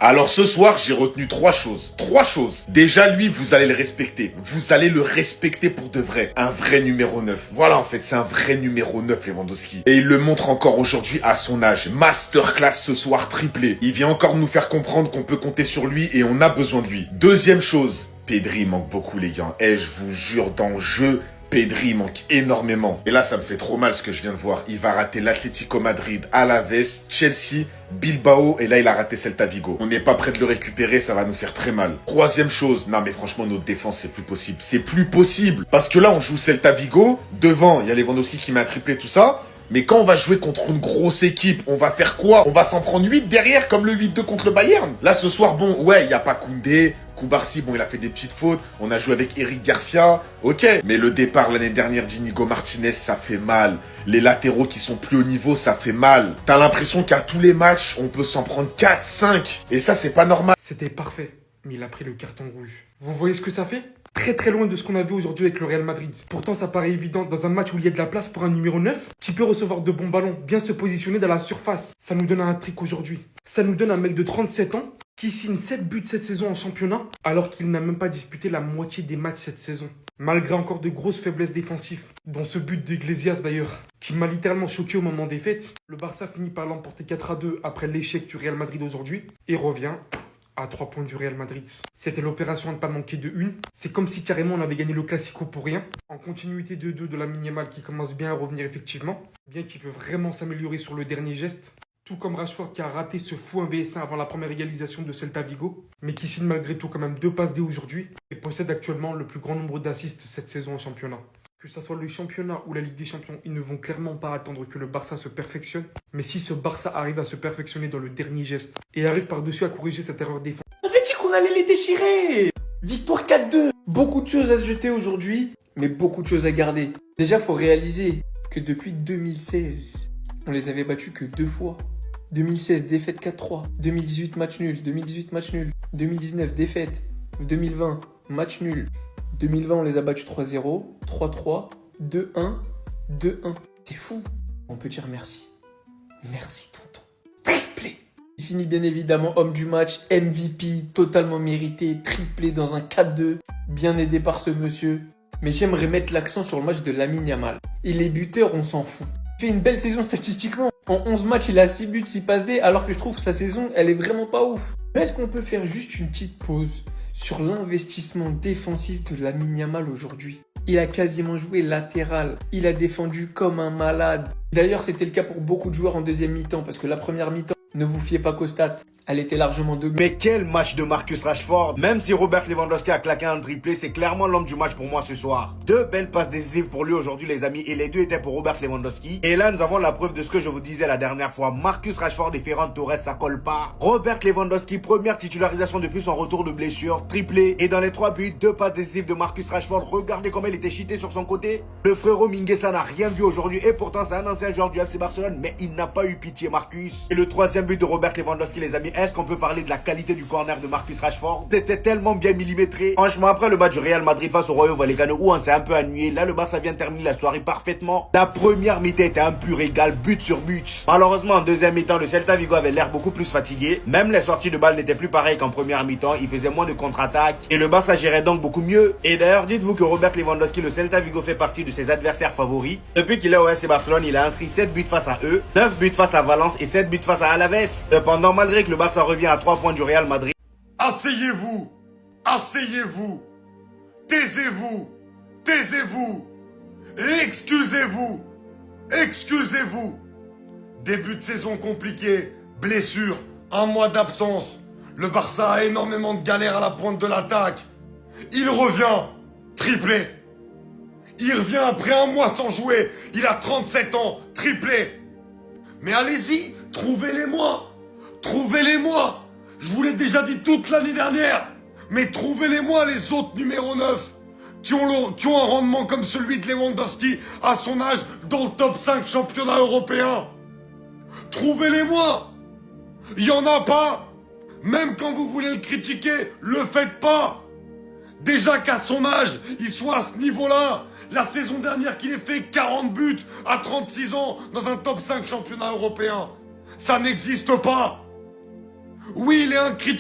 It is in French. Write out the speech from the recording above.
Alors ce soir, j'ai retenu trois choses. Trois choses. Déjà, lui, vous allez le respecter. Vous allez le respecter pour de vrai. Un vrai numéro 9. Voilà, en fait, c'est un vrai numéro 9, Lewandowski. Et il le montre encore aujourd'hui à son âge. Masterclass ce soir, triplé. Il vient encore nous faire comprendre qu'on peut compter sur lui et on a besoin de lui. Deuxième chose. Pedri manque beaucoup, les gars. Je vous jure, dans le jeu, Pedri manque énormément. Et là, ça me fait trop mal ce que je viens de voir. Il va rater l'Atlético Madrid, Alaves, Chelsea, Bilbao, et là, il a raté Celta Vigo. On n'est pas prêt de le récupérer, ça va nous faire très mal. Troisième chose, non mais franchement, notre défense, c'est plus possible. C'est plus possible. Parce que là, on joue Celta Vigo, devant, il y a Lewandowski qui met un triplé, tout ça. Mais quand on va jouer contre une grosse équipe, on va faire quoi? On va s'en prendre 8 derrière, comme le 8-2 contre le Bayern. Là, ce soir, bon, ouais, il n'y a pas Koundé. Koubarsi, bon, il a fait des petites fautes. On a joué avec Eric Garcia. Ok. Mais le départ l'année dernière d'Inigo Martinez, ça fait mal. Les latéraux qui sont plus haut niveau, ça fait mal. T'as l'impression qu'à tous les matchs, on peut s'en prendre 4, 5. Et ça, c'est pas normal. C'était parfait, mais il a pris le carton rouge. Vous voyez ce que ça fait? Très loin de ce qu'on a vu aujourd'hui avec le Real Madrid. Pourtant, ça paraît évident dans un match où il y a de la place pour un numéro 9 qui peut recevoir de bons ballons, bien se positionner dans la surface. Ça nous donne un trick aujourd'hui. Ça nous donne un mec de 37 ans qui signe 7 buts cette saison en championnat alors qu'il n'a même pas disputé la moitié des matchs cette saison. Malgré encore de grosses faiblesses défensives, dont ce but d'Iglesias d'ailleurs, qui m'a littéralement choqué au moment des fêtes, le Barça finit par l'emporter 4-2 après l'échec du Real Madrid aujourd'hui et revient à 3 points du Real Madrid. C'était l'opération à ne pas manquer de une. C'est comme si carrément on avait gagné le Classico pour rien. En continuité de 2 de la Yamal qui commence bien à revenir effectivement, bien qu'il peut vraiment s'améliorer sur le dernier geste. Tout comme Rashford qui a raté ce fou 1vs1 avant la première égalisation de Celta Vigo, mais qui signe malgré tout quand même 2 passes D aujourd'hui et possède actuellement le plus grand nombre d'assists cette saison en championnat. Que ce soit le championnat ou la Ligue des Champions, ils ne vont clairement pas attendre que le Barça se perfectionne. Mais si ce Barça arrive à se perfectionner dans le dernier geste et arrive par-dessus à corriger cette erreur défensive, On avait dit qu'on allait les déchirer. Victoire 4-2. Beaucoup de choses à se jeter aujourd'hui, mais beaucoup de choses à garder. Déjà, faut réaliser que depuis 2016, on les avait battus que 2 fois. 2016, défaite 4-3. 2018, match nul. 2018, match nul. 2019, défaite. 2020, match nul. 2020, on les a battus 3-0, 3-3, 2-1, 2-1. C'est fou. On peut dire merci. Merci, tonton. Triplé. Il finit bien évidemment homme du match, MVP, totalement mérité, triplé dans un 4-2, bien aidé par ce monsieur. Mais j'aimerais mettre l'accent sur le match de Lamine Yamal. Et les buteurs, on s'en fout. Il fait une belle saison statistiquement. En 11 matchs, il a 6 buts, 6 passes D, alors que je trouve que sa saison, elle est vraiment pas ouf. Mais est-ce qu'on peut faire juste une petite pause sur l'investissement défensif de Lamine Yamal aujourd'hui? Il a quasiment joué latéral. Il a défendu comme un malade. D'ailleurs, c'était le cas pour beaucoup de joueurs en deuxième mi-temps, parce que la première mi-temps, ne vous fiez pas qu'aux stats. Elle était largement de... Mais quel match de Marcus Rashford. Même si Robert Lewandowski a claqué un triplé, c'est clairement l'homme du match pour moi ce soir. 2 belles passes décisives pour lui aujourd'hui les amis, et les 2 étaient pour Robert Lewandowski. Et là nous avons la preuve de ce que je vous disais la dernière fois. Marcus Rashford et Ferran Torres, ça colle pas. Robert Lewandowski, première titularisation depuis son retour de blessure, triplé. Et dans les 3 buts, 2 passes décisives de Marcus Rashford. Regardez comment il était cheaté sur son côté. Le frérot Mingueza n'a rien vu aujourd'hui, et pourtant c'est un ancien joueur du FC Barcelone, mais il n'a pas eu pitié Marcus. Et le 3e but de Robert Lewandowski les amis, est-ce qu'on peut parler de la qualité du corner de Marcus Rashford? C'était tellement bien millimétré. Franchement, après le match du Real Madrid face au Rayo Vallecano où on s'est un peu ennuyé, là le Barça vient de terminer la soirée parfaitement. La première mi-temps était un pur régal, but sur but. Malheureusement en deuxième mi-temps, le Celta Vigo avait l'air beaucoup plus fatigué. Même les sorties de balles n'étaient plus pareilles qu'en première mi-temps, il faisait moins de contre-attaques et le Barça gérait donc beaucoup mieux. Et d'ailleurs, dites-vous que Robert Lewandowski, le Celta Vigo fait partie de ses adversaires favoris. Depuis qu'il est au FC Barcelone, il a inscrit 7 buts face à eux, 9 buts face à Valence et 7 buts face à Alaves. Cependant, malgré que le Barça revient à 3 points du Real Madrid, asseyez-vous, asseyez-vous, taisez-vous, taisez-vous, excusez-vous, excusez-vous. Début de saison compliqué, blessure, 1 mois d'absence. Le Barça a énormément de galères à la pointe de l'attaque. Il revient, triplé. Il revient après 1 mois sans jouer. Il a 37 ans, triplé. Mais allez-y, trouvez-les-moi. Trouvez-les-moi. Je vous l'ai déjà dit toute l'année dernière. Mais trouvez-les-moi les autres numéros 9 qui ont un rendement comme celui de Lewandowski à son âge dans le top 5 championnat européen. Trouvez-les-moi. Il n'y en a pas. Même quand vous voulez le critiquer, le faites pas. Déjà qu'à son âge, il soit à ce niveau-là. La saison dernière qu'il ait fait 40 buts à 36 ans dans un top 5 championnat européen. Ça n'existe pas. Oui, il est un critique.